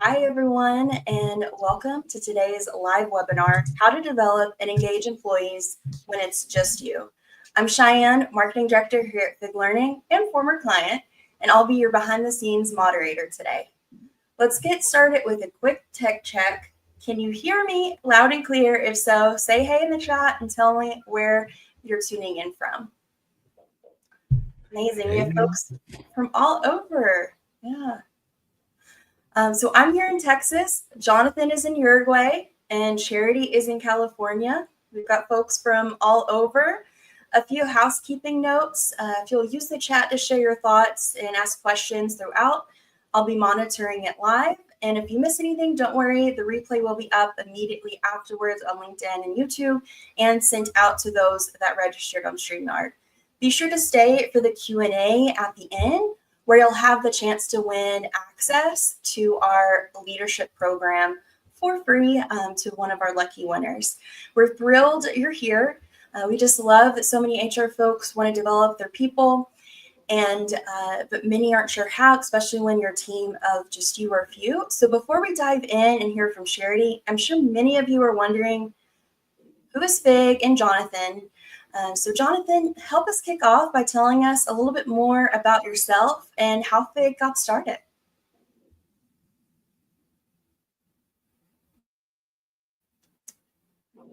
Hi, everyone, and welcome to today's live webinar, How to Develop and Engage Employees When It's Just You. I'm Cheyenne, Marketing Director here at Fig Learning and former client, and I'll be your behind-the-scenes moderator today. Let's get started with a quick tech check. Can you hear me loud and clear? If so, say hey in the chat and tell me where you're tuning in from. Amazing. We have folks from all over. Yeah. So I'm here in Texas. Jonathan is in Uruguay and Charity is in California. We've got folks from all over. A few housekeeping notes. If you'll use the chat to share your thoughts and ask questions throughout, I'll be monitoring it live. And if you miss anything, don't worry. The replay will be up immediately afterwards on LinkedIn and YouTube and sent out to those that registered on StreamYard. Be sure to stay for the Q&A at the end, where you'll have the chance to win access to our leadership program for free to one of our lucky winners. We're thrilled you're here. We just love that so many HR folks want to develop their people, but many aren't sure how, especially when you're a team of just you or a few. So before we dive in and hear from Charity, I'm sure many of you are wondering, who is Fig and Jonathan? So Jonathan, help us kick off by telling us a little bit more about yourself and how Fig got started.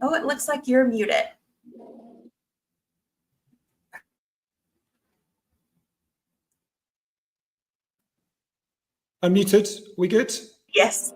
Oh, it looks like you're muted. Unmuted, we good? Yes.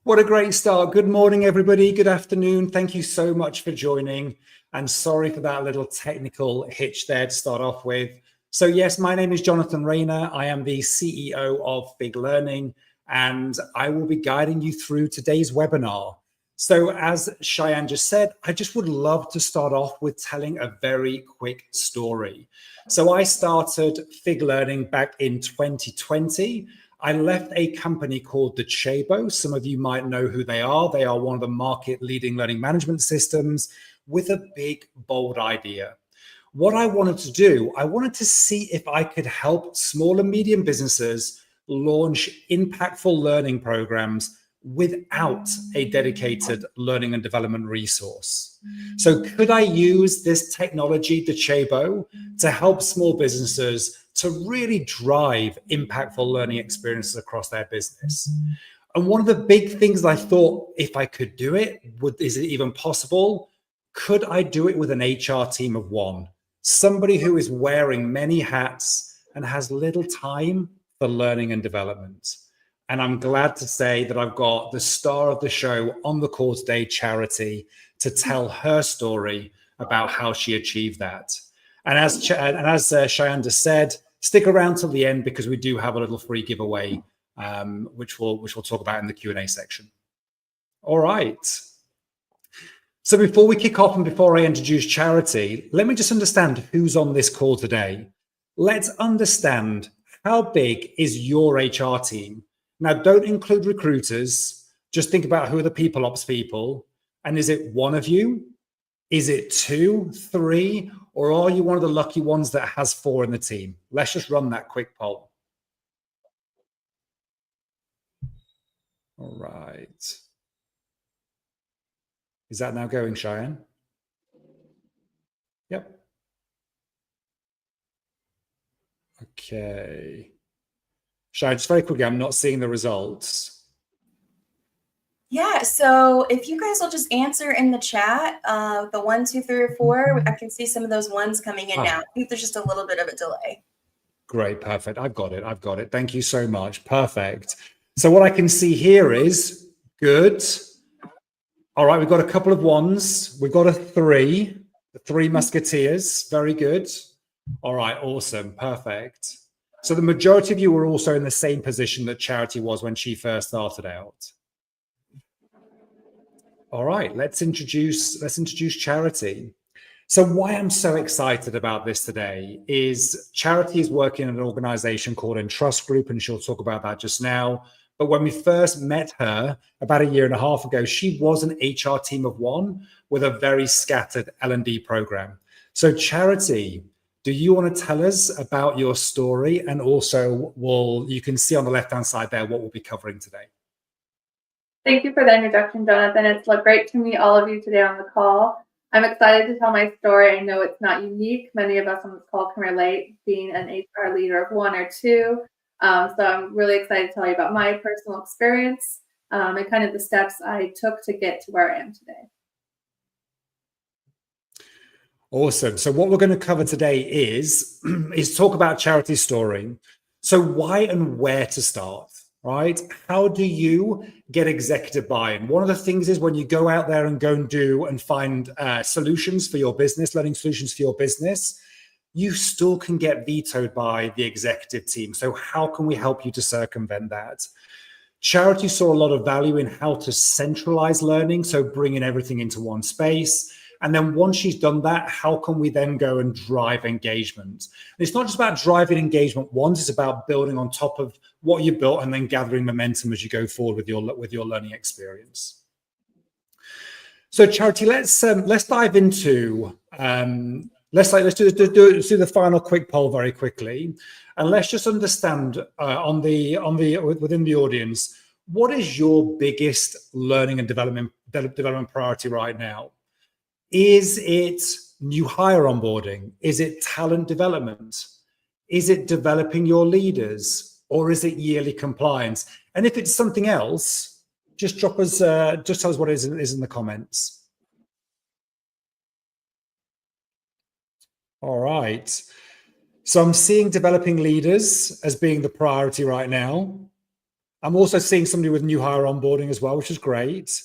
What a great start. Good morning, everybody. Good afternoon. Thank you so much for joining. And sorry for that little technical hitch there to start off with. So yes, my name is Jonathan Raynor. I am the CEO of Fig Learning, and I will be guiding you through today's webinar. So as Cheyenne just said, I just would love to start off with telling a very quick story. So I started Fig Learning back in 2020. I left a company called the Chabo. Some of you might know who they are. They are one of the market leading learning management systems with a big, bold idea. What I wanted to do, I wanted to see if I could help small and medium businesses launch impactful learning programs without a dedicated learning and development resource. So could I use this technology, the Chabo, to help small businesses to really drive impactful learning experiences across their business? And one of the big things I thought, if I could do it, is it even possible? Could I do it with an HR team of one? Somebody who is wearing many hats and has little time for learning and development. And I'm glad to say that I've got the star of the show on the call today, Charity, to tell her story about how she achieved that. And as Cheyenne just said, stick around till the end because we do have a little free giveaway, which we'll talk about in the Q&A section. All right. So before we kick off and before I introduce Charity, let me just understand who's on this call today. Let's understand, how big is your HR team? Now, don't include recruiters. Just think about who are the people ops people. And is it one of you? Is it 2, 3, or are you one of the lucky ones that has 4 in the team? Let's just run that quick poll. All right. Is that now going, Cheyenne? Yep. Okay. Cheyenne, just very quickly, I'm not seeing the results. Yeah, so if you guys will just answer in the chat, the 1, 2, 3, or 4, I can see some of those ones coming in now. I think there's just a little bit of a delay. Great, perfect. I've got it. Thank you so much. Perfect. So what I can see here is good. All right, we've got a couple of 1s. We've got a 3, the 3 Musketeers. Very good. All right, awesome, perfect. So the majority of you were also in the same position that Charity was when she first started out. All right, let's introduce Charity. So why I'm so excited about this today is Charity is working in an organization called Entrust Group, and she'll talk about that just now. But when we first met her about 1.5 years ago, she was an HR team of 1 with a very scattered L&D program. So Charity, do you want to tell us about your story? And also, you can see on the left-hand side there what we'll be covering today. Thank you for the introduction, Jonathan. It's great to meet all of you today on the call. I'm excited to tell my story. I know it's not unique. Many of us on this call can relate, being an HR leader of one or two. So I'm really excited to tell you about my personal experience and kind of the steps I took to get to where I am today. Awesome. So what we're going to cover today is talk about Charity's story. So why and where to start, right? How do you get executive buy-in? One of the things is when you go out there and go and do and find solutions for your business, learning solutions for your business, you still can get vetoed by the executive team. So how can we help you to circumvent that? Charity saw a lot of value in how to centralize learning, so bringing everything into one space. And then once she's done that, how can we then go and drive engagement? And it's not just about driving engagement once, it's about building on top of what you built and then gathering momentum as you go forward with your learning experience. So Charity, let's dive into let's do the final quick poll very quickly, and let's just understand within the audience, what is your biggest learning and development priority right now? Is it new hire onboarding? Is it talent development? Is it developing your leaders? Or is it yearly compliance? And if it's something else, just tell us what it is in the comments. All right. So I'm seeing developing leaders as being the priority right now. I'm also seeing somebody with new hire onboarding as well, which is great.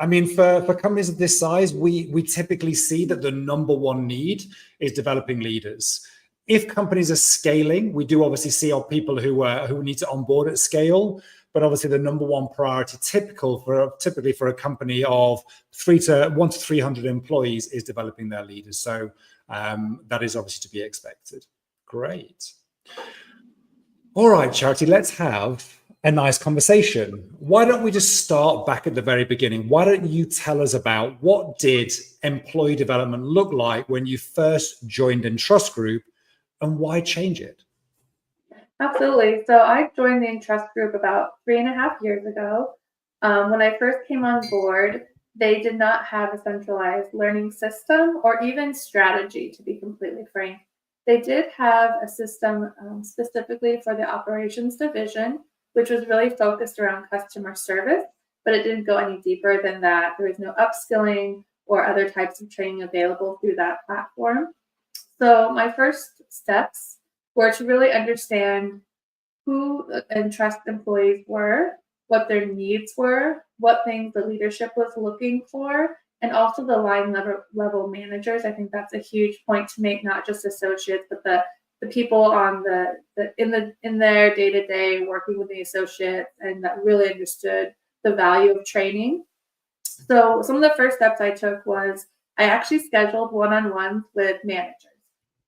I mean, for companies of this size, we typically see that the number one need is developing leaders. If companies are scaling, we do obviously see our people who need to onboard at scale, but obviously the number one priority typically for a company of 100 to 300 employees is developing their leaders. So that is obviously to be expected. Great. All right, Charity, let's have a nice conversation. Why don't we just start back at the very beginning? Why don't you tell us about what did employee development look like when you first joined Entrust Group, and why change it? Absolutely. So I joined the Entrust Group about 3.5 years ago. When I first came on board, they did not have a centralized learning system or even strategy, to be completely frank. They did have a system specifically for the operations division, which was really focused around customer service, but it didn't go any deeper than that. There was no upskilling or other types of training available through that platform. So my first steps were to really understand who Entrust employees were, what their needs were, what things the leadership was looking for, and also the line level managers. I think that's a huge point to make, not just associates, but the people on in their day-to-day working with the associates, and that really understood the value of training. So some of the first steps I took was I actually scheduled one-on-ones with managers.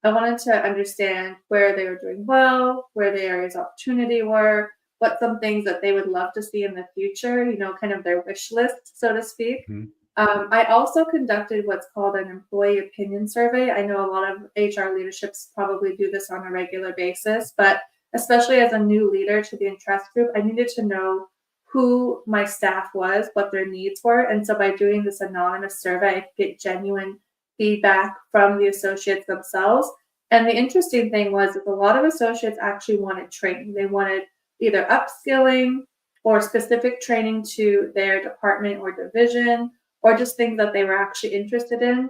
I wanted to understand where they were doing well, where the areas of opportunity were, what some things that they would love to see in the future, kind of their wish list, so to speak. Mm-hmm. I also conducted what's called an employee opinion survey. I know a lot of HR leaderships probably do this on a regular basis, but especially as a new leader to the Entrust Group, I needed to know who my staff was, what their needs were. And so by doing this anonymous survey, I could get genuine feedback from the associates themselves. And the interesting thing was that a lot of associates actually wanted training. They wanted either upskilling or specific training to their department or division, or just things that they were actually interested in.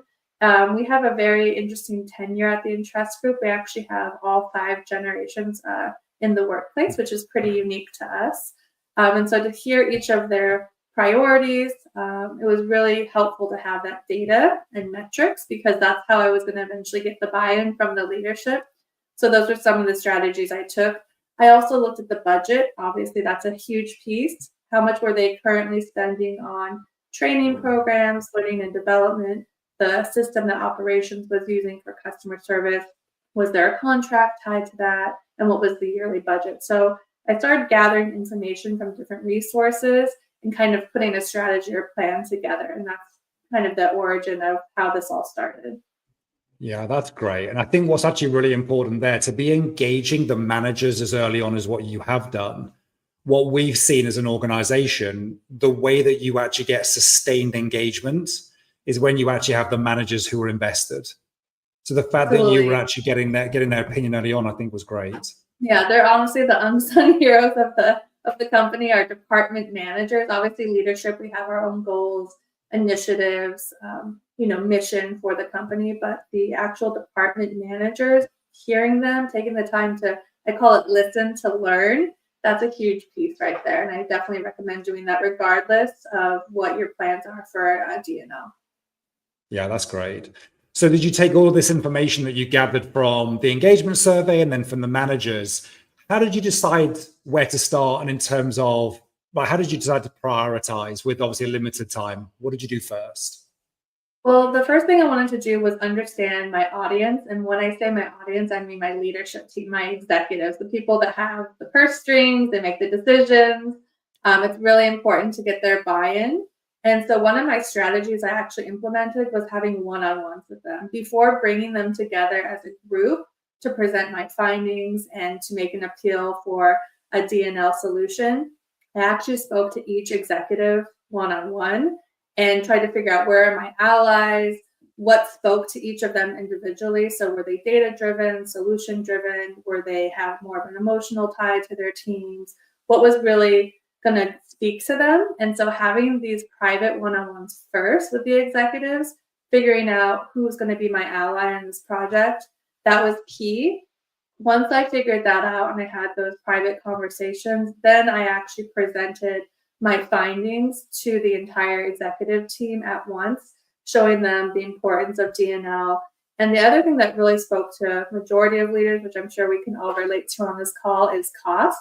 We have a very interesting tenure at the Entrust Group. We actually have all 5 generations in the workplace, which is pretty unique to us. And so to hear each of their priorities, it was really helpful to have that data and metrics, because that's how I was going to eventually get the buy-in from the leadership. So those were some of the strategies I took. I also looked at the budget. Obviously, that's a huge piece. How much were they currently spending on training programs, learning and development, the system that operations was using for customer service? Was there a contract tied to that? And what was the yearly budget? So I started gathering information from different resources and kind of putting a strategy or plan together. And that's kind of the origin of how this all started. Yeah, that's great. And I think what's actually really important there to be engaging the managers as early on as what you have done. What we've seen as an organization, the way that you actually get sustained engagement is when you actually have the managers who are invested. So the fact that you were Absolutely. actually getting their opinion early on, I think was great. Yeah, they're honestly the unsung heroes of the company. Our department managers, obviously leadership, we have our own goals, initiatives, mission for the company, but the actual department managers, hearing them, taking the time to, I call it listen to learn, that's a huge piece right there. And I definitely recommend doing that regardless of what your plans are for DNO. Yeah, that's great. So did you take all of this information that you gathered from the engagement survey and then from the managers? How did you decide where to start? And in terms of, like, how did you decide to prioritize with obviously a limited time? What did you do first? Well, the first thing I wanted to do was understand my audience. And when I say my audience, I mean my leadership team, my executives, the people that have the purse strings, they make the decisions. It's really important to get their buy-in. And so one of my strategies I actually implemented was having one-on-ones with them before bringing them together as a group to present my findings and to make an appeal for a DNL solution. I actually spoke to each executive one-on-one and tried to figure out where are my allies, what spoke to each of them individually. So were they data-driven, solution-driven? Were they have more of an emotional tie to their teams? What was really going to speak to them? And so having these private one-on-ones first with the executives, figuring out who's going to be my ally in this project, that was key. Once I figured that out and I had those private conversations, then I actually presented my findings to the entire executive team at once, showing them the importance of DNL. And the other thing that really spoke to a majority of leaders, which I'm sure we can all relate to on this call, is cost.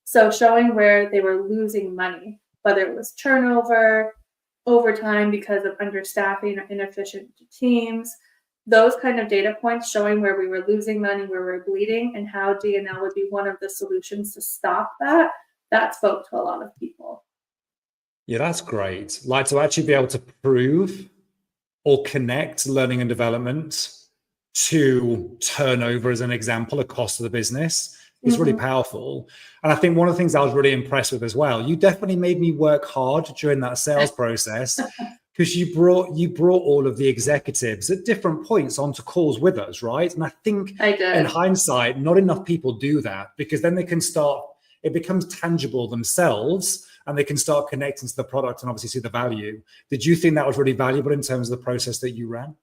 So showing where they were losing money, whether it was turnover, overtime because of understaffing or inefficient teams, those kind of data points showing where we were losing money, where we were bleeding, and how DNL would be one of the solutions to stop that, that spoke to a lot of people. Yeah, that's great. Like to actually be able to prove or connect learning and development to turnover as an example, a cost of the business is really powerful. And I think one of the things I was really impressed with as well, you definitely made me work hard during that sales process because you brought all of the executives at different points onto calls with us, right? And I think in hindsight, not enough people do that because then they can start, it becomes tangible themselves and they can start connecting to the product and obviously see the value. Did you think that was really valuable in terms of the process that you ran?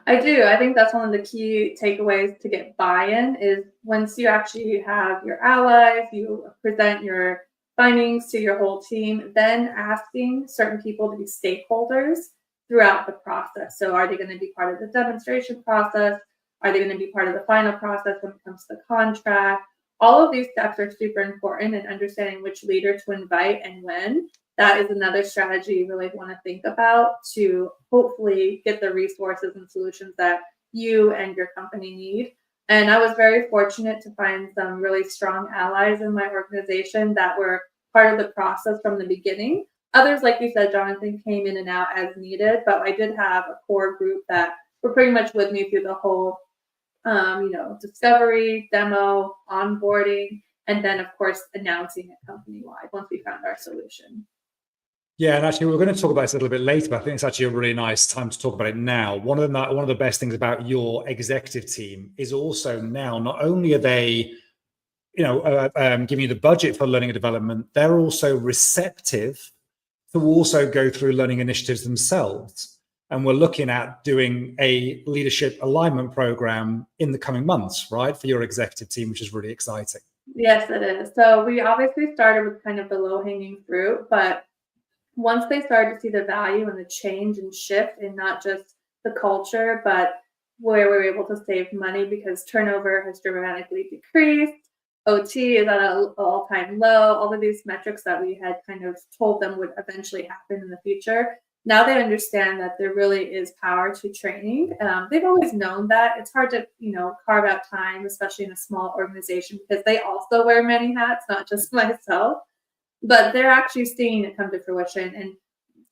I do. I think that's one of the key takeaways to get buy-in is once you actually have your allies, you present your findings to your whole team, then asking certain people to be stakeholders throughout the process. So are they going to be part of the demonstration process? Are they going to be part of the final process when it comes to the contract? All of these steps are super important and understanding which leader to invite and when. That is another strategy you really want to think about to hopefully get the resources and solutions that you and your company need. And I was very fortunate to find some really strong allies in my organization that were part of the process from the beginning. Others, like you said, Jonathan, came in and out as needed, but I did have a core group that were pretty much with me through the whole discovery, demo, onboarding, and then of course announcing it company-wide once we found our solution. Yeah, and actually, we're going to talk about this a little bit later, but I think it's actually a really nice time to talk about it now. One of the best things about your executive team is also now not only are they, giving you the budget for learning and development, they're also receptive to also go through learning initiatives themselves. And we're looking at doing a leadership alignment program in the coming months, right, for your executive team, which is really exciting. Yes, it is. So we obviously started with kind of the low-hanging fruit, but once they started to see the value and the change and shift in not just the culture, but where we were able to save money because turnover has dramatically decreased, OT is at an all-time low, all of these metrics that we had kind of told them would eventually happen in the future. Now they understand that there really is power to training. They've always known that. It's hard to, carve out time, especially in a small organization, because they also wear many hats, not just myself. But they're actually seeing it come to fruition. And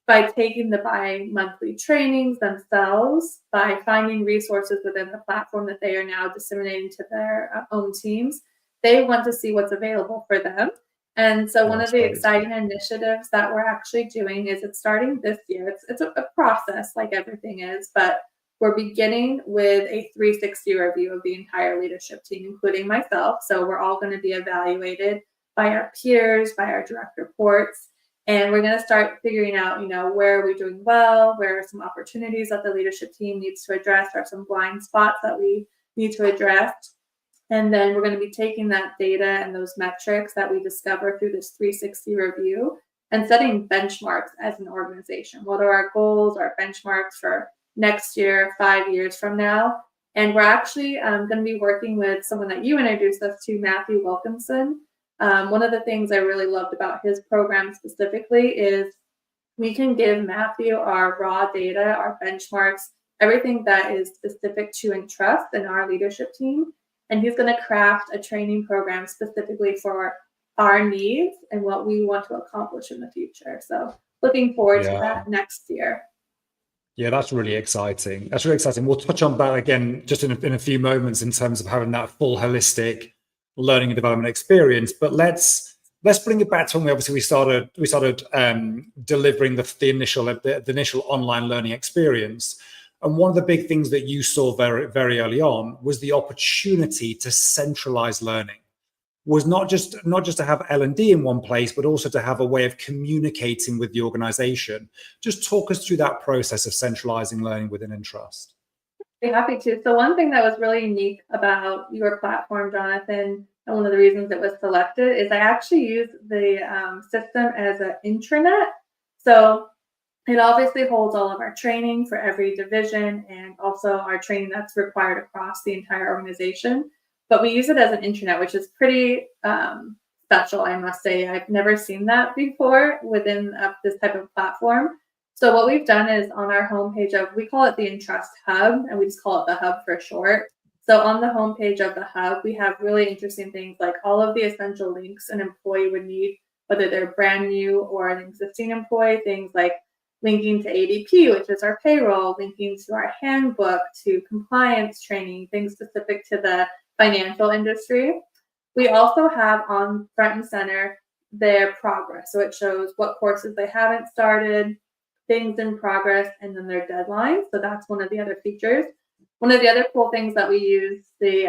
by taking the bi-monthly trainings themselves, by finding resources within the platform that they are now disseminating to their own teams, they want to see what's available for them. And so one of the exciting initiatives that we're actually doing is it's starting this year. It's a process like everything is, but we're beginning with a 360 review of the entire leadership team, including myself. So we're all going to be evaluated by our peers, by our direct reports. And we're going to start figuring out, where are we doing well? Where are some opportunities that the leadership team needs to address, or some blind spots that we need to address? And then we're going to be taking that data and those metrics that we discover through this 360 review and setting benchmarks as an organization. What are our goals, our benchmarks for next year, 5 years from now? And we're actually going to be working with someone that you introduced us to, Matthew Wilkinson. One of the things I really loved about his program specifically is we can give Matthew our raw data, our benchmarks, everything that is specific to Entrust and our leadership team. And he's going to craft a training program specifically for our needs and what we want to accomplish in the future. So looking forward to that next year. Yeah, that's really exciting. That's really exciting. We'll touch on that again just in a few moments in terms of having that full holistic learning and development experience. But let's bring it back to when we started delivering the initial online learning experience. And one of the big things that you saw very, very early on was the opportunity to centralize learning. Was not just to have L&D in one place, but also to have a way of communicating with the organization. Just talk us through that process of centralizing learning within Entrust. Be happy to. So one thing that was really unique about your platform, Jonathan, and one of the reasons it was selected is I actually use the system as an intranet. So it obviously holds all of our training for every division and also our training that's required across the entire organization. But we use it as an intranet, which is pretty special, I must say. I've never seen that before within this type of platform. So what we've done is on our homepage we call it the Entrust Hub, and we just call it the Hub for short. So on the homepage of the Hub, we have really interesting things like all of the essential links an employee would need, whether they're brand new or an existing employee, things like linking to ADP, which is our payroll, linking to our handbook, to compliance training, things specific to the financial industry. We also have on front and center their progress. So it shows what courses they haven't started, things in progress, and then their deadlines. So that's one of the other features. One of the other cool things that we use the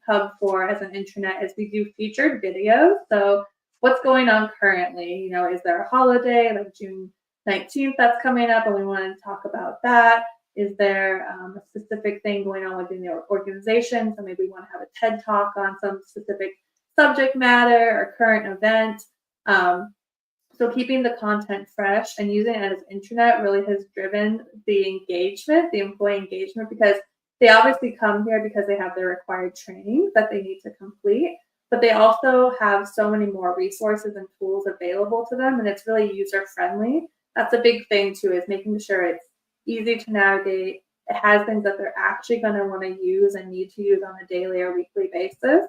Hub for as an intranet is we do featured videos. So what's going on currently? Is there a holiday like June 19th that's coming up and we want to talk about that? Is there a specific thing going on within the organization? So maybe we want to have a TED Talk on some specific subject matter or current event. So keeping the content fresh and using it as intranet really has driven the engagement, the employee engagement, because they obviously come here because they have their required training that they need to complete, but they also have so many more resources and tools available to them, and it's really user-friendly. That's a big thing too, is making sure it's easy to navigate. It has things that they're actually going to want to use and need to use on a daily or weekly basis.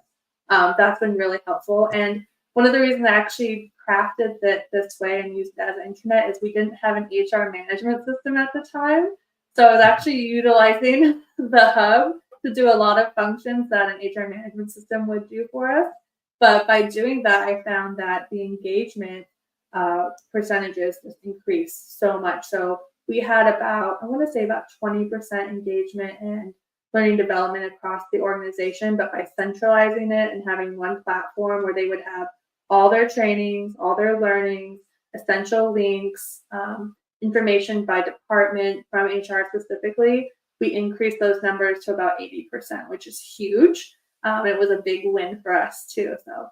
That's been really helpful. And one of the reasons I actually crafted it this way and used it as an intranet is we didn't have an HR management system at the time. So I was actually utilizing the Hub to do a lot of functions that an HR management system would do for us. But by doing that, I found that the engagement percentages just increased so much. So we had about 20% engagement and learning development across the organization, but by centralizing it and having one platform where they would have all their trainings, all their learnings, essential links, information by department from HR specifically, we increased those numbers to about 80%, which is huge. It was a big win for us too. So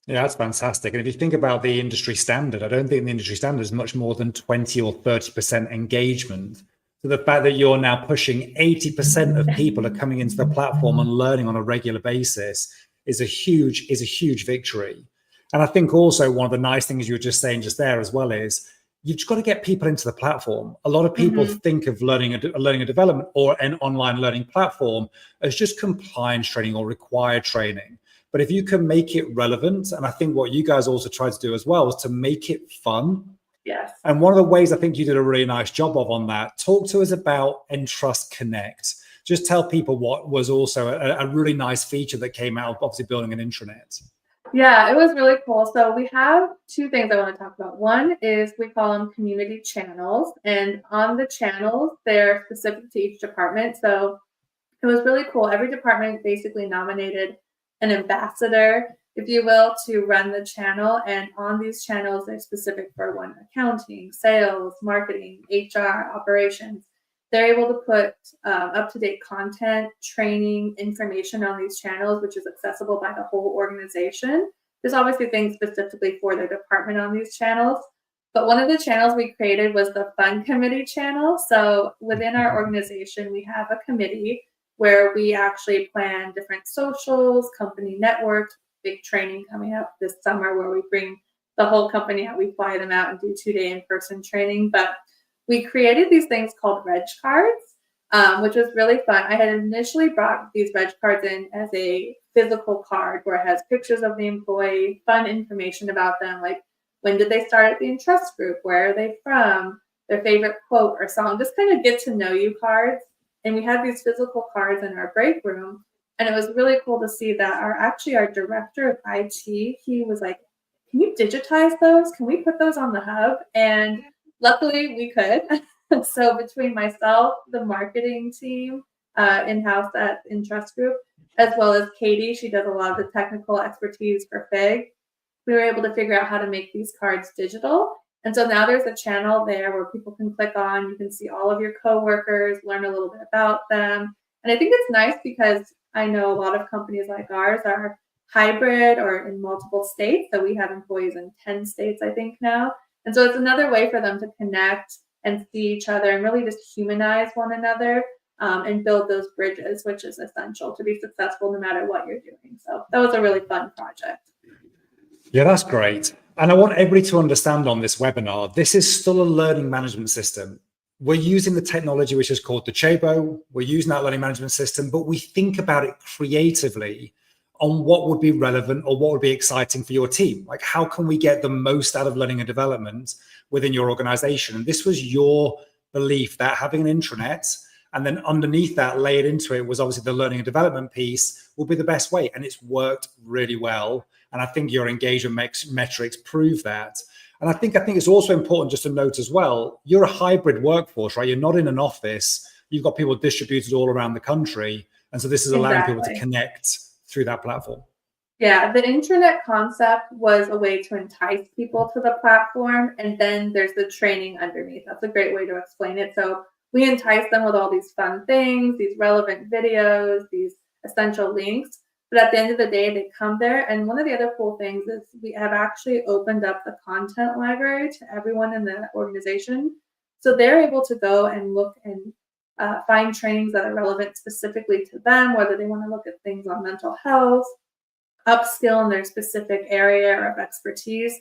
yeah, that's fantastic. And if you think about the industry standard, I don't think the industry standard is much more than 20 or 30% engagement. So the fact that you're now pushing 80% of people are coming into the platform and learning on a regular basis is a huge victory. And I think also one of the nice things you were just saying just there as well is you've just got to get people into the platform. A lot of people think of learning and development or an online learning platform as just compliance training or required training. But if you can make it relevant, and I think what you guys also try to do as well is to make it fun. Yes. And one of the ways I think you did a really nice job of on that, talk to us about Entrust Connect. Just tell people what was also a really nice feature that came out of obviously building an intranet. Yeah, it was really cool. So we have two things I want to talk about. One is we call them community channels, and on the channels, they're specific to each department. So it was really cool. Every department basically nominated an ambassador, if you will, to run the channel. And on these channels, they're specific for one: accounting, sales, marketing, HR, operations. They're able to put up-to-date content, training, information on these channels, which is accessible by the whole organization. There's obviously things specifically for their department on these channels. But one of the channels we created was the Fun Committee channel. So within our organization, we have a committee where we actually plan different socials, company networks, big training coming up this summer where we bring the whole company out. We fly them out and do 2-day in-person training. But we created these things called reg cards, which was really fun. I had initially brought these reg cards in as a physical card where it has pictures of the employee, fun information about them, like when did they start at the Entrust Group, where are they from, their favorite quote or song, just kind of get to know you cards. And we had these physical cards in our break room. And it was really cool to see that our director of IT, he was like, can you digitize those? Can we put those on the hub? And luckily we could. So between myself, the marketing team in-house at Entrust Group, as well as Katie, she does a lot of the technical expertise for FIG, we were able to figure out how to make these cards digital. And so now there's a channel there where people can click on, you can see all of your coworkers, learn a little bit about them. And I think it's nice because I know a lot of companies like ours are hybrid or in multiple states. So we have employees in 10 states, I think now. And so it's another way for them to connect and see each other and really just humanize one another and build those bridges, which is essential to be successful no matter what you're doing. So that was a really fun project. Yeah, that's great. And I want everybody to understand on this webinar, this is still a learning management system. We're using the technology which is called the Chabo. We're using that learning management system, but we think about it creatively on what would be relevant or what would be exciting for your team. Like, how can we get the most out of learning and development within your organization? And this was your belief that having an intranet and then underneath that, layered into it, was obviously the learning and development piece will be the best way. And it's worked really well. And I think your engagement metrics prove that. And I think it's also important just to note as well, you're a hybrid workforce, right? You're not in an office. You've got people distributed all around the country. And so this is allowing people to connect through that platform. Yeah, the intranet concept was a way to entice people to the platform. And then there's the training underneath. That's a great way to explain it. So we entice them with all these fun things, these relevant videos, these essential links. But at the end of the day, they come there. And one of the other cool things is we have actually opened up the content library to everyone in the organization. So they're able to go and look and find trainings that are relevant specifically to them, whether they want to look at things on mental health, upskill in their specific area of expertise.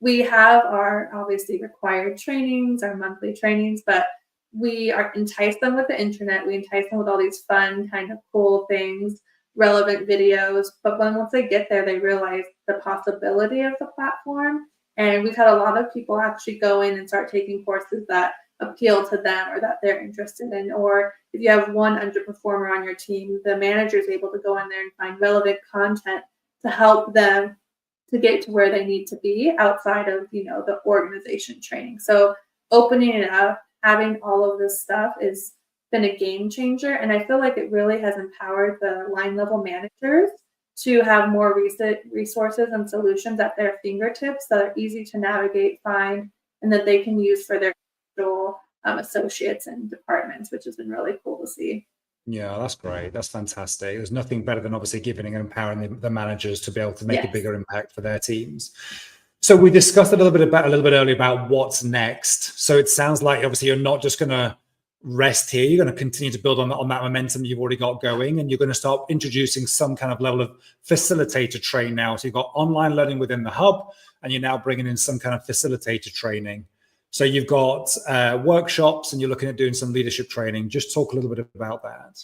We have our obviously required trainings, our monthly trainings, but we entice them with the internet. We entice them with all these fun, kind of cool things, relevant videos. But once they get there, they realize the possibility of the platform. And we've had a lot of people actually go in and start taking courses that appeal to them or that they're interested in. Or if you have one underperformer on your team, the manager is able to go in there and find relevant content to help them to get to where they need to be outside of, the organization training. So opening it up, having all of this stuff has been a game changer. And I feel like it really has empowered the line level managers to have more resources and solutions at their fingertips that are easy to navigate, find, and that they can use for their associates and departments, which has been really cool to see. Yeah, that's great. That's fantastic. There's nothing better than obviously giving and empowering the managers to be able to make a bigger impact for their teams. So we discussed a little bit earlier about what's next. So it sounds like obviously you're not just going to rest here. You're going to continue to build on that momentum you've already got going, and you're going to start introducing some kind of level of facilitator training now. So you've got online learning within the hub, and you're now bringing in some kind of facilitator training. So you've got workshops, and you're looking at doing some leadership training. Just talk a little bit about that.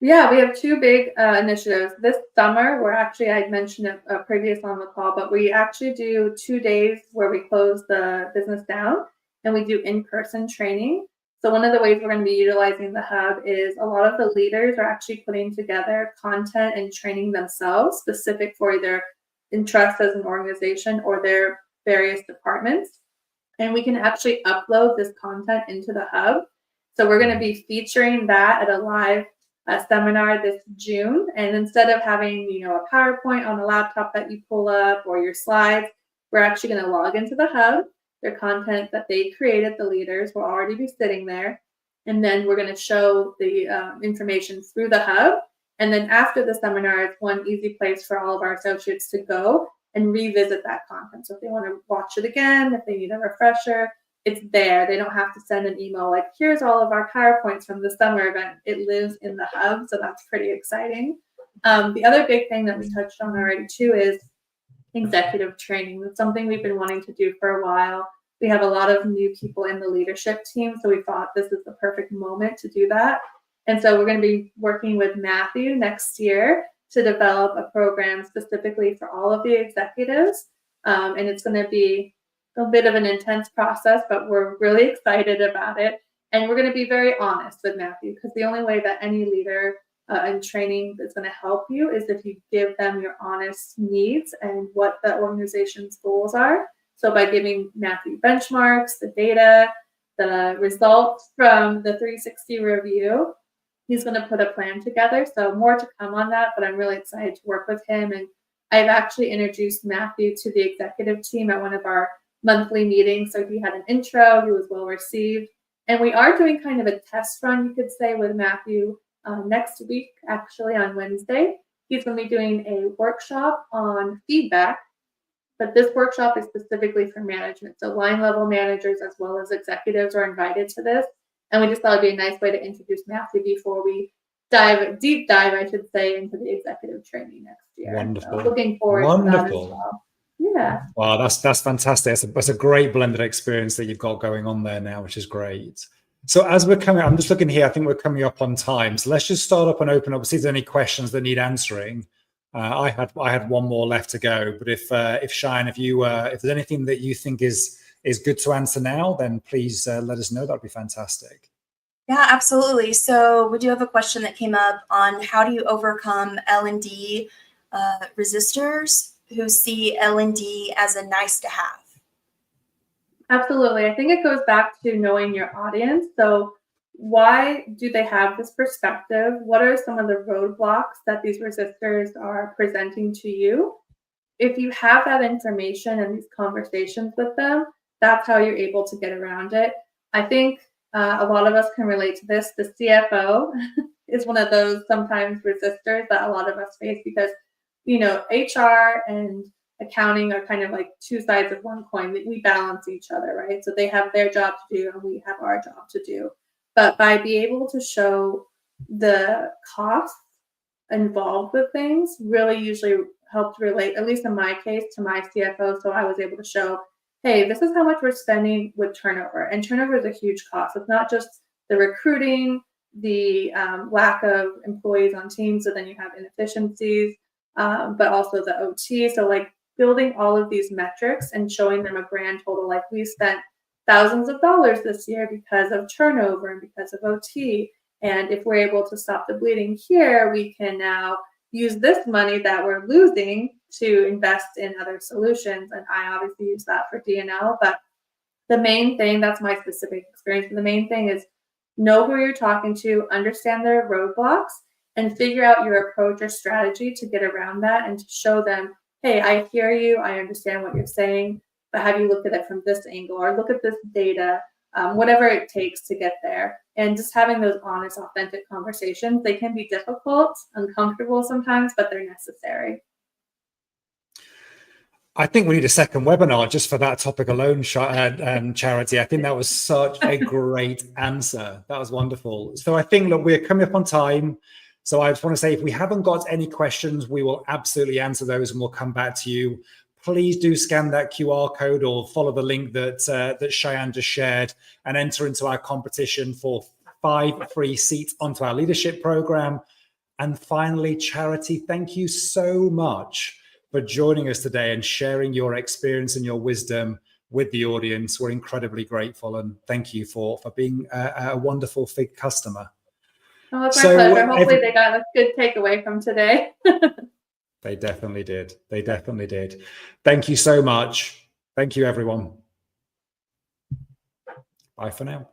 Yeah, we have two big initiatives. This summer, we're actually, I mentioned it previous on the call, but we actually do 2 days where we close the business down. and we do in-person training. So one of the ways we're going to be utilizing the hub is a lot of the leaders are actually putting together content and training themselves specific for either Entrust as an organization or their various departments. And we can actually upload this content into the hub. So we're going to be featuring that at a live seminar this June. And instead of having, a PowerPoint on a laptop that you pull up or your slides, we're actually going to log into the hub. Their content that they created, the leaders, will already be sitting there. And then we're going to show the information through the hub. And then after the seminar, it's one easy place for all of our associates to go and revisit that content. So if they want to watch it again, if they need a refresher, it's there. They don't have to send an email like, here's all of our PowerPoints from the summer event. It lives in the hub, so that's pretty exciting. The other big thing that we touched on already too is executive training. That's something we've been wanting to do for a while. We have a lot of new people in the leadership team, so we thought this is the perfect moment to do that. And so we're going to be working with Matthew next year to develop a program specifically for all of the executives. And it's going to be a bit of an intense process, but we're really excited about it. And we're going to be very honest with Matthew, because the only way that any leader in training is going to help you is if you give them your honest needs and what the organization's goals are. So by giving Matthew benchmarks, the data, the results from the 360 review, he's going to put a plan together. So more to come on that, but I'm really excited to work with him. And I've actually introduced Matthew to the executive team at one of our monthly meetings. So he had an intro, he was well received. And we are doing kind of a test run, you could say, with Matthew next week, actually on Wednesday. He's going to be doing a workshop on feedback, but this workshop is specifically for management. So line level managers as well as executives are invited to this. And we just thought it'd be a nice way to introduce Matthew before we deep dive, I should say, into the executive training next year. Wonderful. So looking forward to that as well. Yeah. Wow, that's fantastic. That's a great blended experience that you've got going on there now, which is great. So as we're coming, I'm just looking here, I think we're coming up on time. So let's just start up and open up, see if there's any questions that need answering. I had one more left to go, but if Cheyenne, if there's anything that you think is good to answer now, then please let us know. That'd be fantastic. Yeah, absolutely. So we do have a question that came up on how do you overcome L&D resistors who see L&D as a nice to have? Absolutely. I think it goes back to knowing your audience. So why do they have this perspective? What are some of the roadblocks that these resistors are presenting to you? If you have that information and these conversations with them, that's how you're able to get around it. I think a lot of us can relate to this. The CFO is one of those sometimes resistors that a lot of us face because, HR and accounting are kind of like two sides of one coin. We balance each other, right? So they have their job to do and we have our job to do. But by being able to show the costs involved with things really usually helped relate, at least in my case, to my CFO. So I was able to show, hey, this is how much we're spending with turnover. And turnover is a huge cost. It's not just the recruiting, the lack of employees on teams, so then you have inefficiencies, but also the OT. So like building all of these metrics and showing them a grand total, like we spent thousands of dollars this year because of turnover and because of OT. And if we're able to stop the bleeding here, we can now use this money that we're losing to invest in other solutions. And I obviously use that for D&L, but the main thing, that's my specific experience, but the main thing is know who you're talking to, understand their roadblocks, and figure out your approach or strategy to get around that and to show them, hey, I hear you, I understand what you're saying, but have you looked at it from this angle or look at this data, whatever it takes to get there. And just having those honest, authentic conversations, they can be difficult, uncomfortable sometimes, but they're necessary. I think we need a second webinar just for that topic alone, Charity. I think that was such a great answer. That was wonderful. So I think, look, we're coming up on time. So I just want to say, if we haven't got any questions, we will absolutely answer those and we'll come back to you. Please do scan that QR code or follow the link that Cheyenne just shared and enter into our competition for 5 free seats onto our leadership program. And finally, Charity, thank you so much for joining us today and sharing your experience and your wisdom with the audience. We're incredibly grateful, and thank you for being a wonderful FIG customer. Oh, it's my pleasure. Hopefully they got a good takeaway from today. They definitely did. They definitely did. Thank you so much. Thank you, everyone. Bye for now.